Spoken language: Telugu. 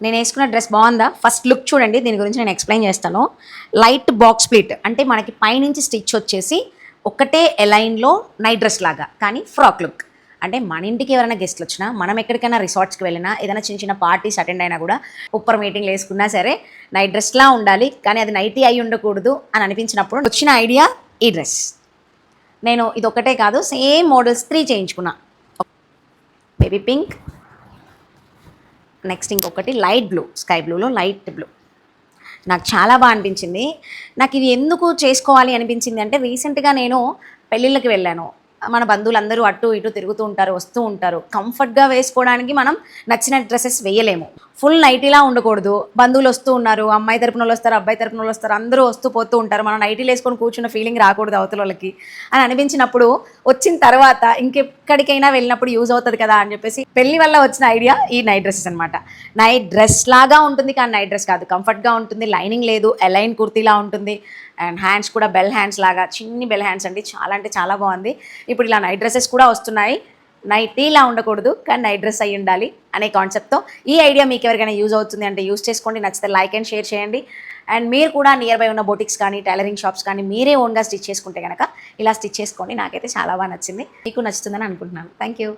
నేను వేసుకున్న డ్రెస్ బాగుందా? ఫస్ట్ లుక్ చూడండి, దీని గురించి నేను ఎక్స్ప్లెయిన్ చేస్తాను. లైట్ బాక్స్ స్ప్లిట్ అంటే మనకి పైనుంచి స్టిచ్ వచ్చేసి ఒకటే ఎలైన్లో నైట్ డ్రెస్ లాగా, కానీ ఫ్రాక్ లుక్. అంటే మన ఇంటికి ఎవరైనా గెస్ట్లు వచ్చినా, మనం ఎక్కడికైనా రిసార్ట్స్కి వెళ్ళినా, ఏదైనా చిన్న చిన్న పార్టీస్ అటెండ్ అయినా కూడా ఉప్పర్ మీటింగ్లు వేసుకున్నా సరే నైట్ డ్రెస్లా ఉండాలి, కానీ అది నైటీ అయి ఉండకూడదు అని అనిపించినప్పుడు వచ్చిన ఐడియా ఈ డ్రెస్. నేను ఇది ఒకటే కాదు, సేమ్ మోడల్స్ 3 చేయించుకున్నా. బేబీ పింక్, నెక్స్ట్ ఇంకొకటి లైట్ బ్లూ, స్కై బ్లూలో లైట్ బ్లూ. నాకు చాలా బాగా అనిపించింది. నాకు ఇది ఎందుకు చేసుకోవాలి అనిపించింది అంటే, రీసెంట్గా నేను పెళ్ళిళ్ళకి వెళ్ళాను. మన బంధువులందరూ అటు ఇటు తిరుగుతూ ఉంటారు, వస్తూ ఉంటారు. కంఫర్ట్గా వేసుకోవడానికి మనం నచ్చిన డ్రెస్సెస్ వేయలేము. ఫుల్ నైటీలా ఉండకూడదు. బంధువులు వస్తూ ఉన్నారు, అమ్మాయి తరపున వాళ్ళు వస్తారు, అబ్బాయి తరపున వాళ్ళు వస్తారు, అందరూ వస్తూ పోతూ ఉంటారు. మనం నైటీలు వేసుకొని కూర్చున్న ఫీలింగ్ రాకూడదు అవతల వాళ్ళకి అని అనిపించినప్పుడు, వచ్చిన తర్వాత ఇంకెక్కడికైనా వెళ్ళినప్పుడు యూజ్ అవుతుంది కదా అని చెప్పేసి పెళ్లి వల్ల వచ్చిన ఐడియా ఈ నైట్ డ్రెస్సెస్ అనమాట. నైట్ డ్రెస్ లాగా ఉంటుంది కానీ నైట్ డ్రెస్ కాదు, కంఫర్ట్గా ఉంటుంది, లైనింగ్ లేదు, ఎలైన్ కుర్తీలా ఉంటుంది. అండ్ హ్యాండ్స్ కూడా బెల్ హ్యాండ్స్ లాగా, చిన్ని బెల్ హ్యాండ్స్ అండి, చాలా అంటే చాలా బాగుంది. ఇప్పుడు ఇలా నైట్ డ్రెస్సెస్ కూడా వస్తున్నాయి. నైటీలా ఉండకూడదు కానీ నైట్ డ్రెస్ అయ్యి ఉండాలి అనే కాన్సెప్ట్తో ఈ ఐడియా మీకు ఎవరికైనా యూజ్ అవుతుంది అంటే యూజ్ చేసుకోండి. నచ్చితే లైక్ అండ్ షేర్ చేయండి. అండ్ మీరు కూడా నియర్ బై ఉన్న బొటిక్స్ కానీ టైలరింగ్ షాప్స్ కానీ మీరే ఓన్గా స్టిచ్ చేసుకుంటే కనుక ఇలా స్టిచ్ చేసుకోండి. నాకైతే చాలా బాగా నచ్చింది, మీకు నచ్చుతుందని అనుకుంటున్నాను. Thank you.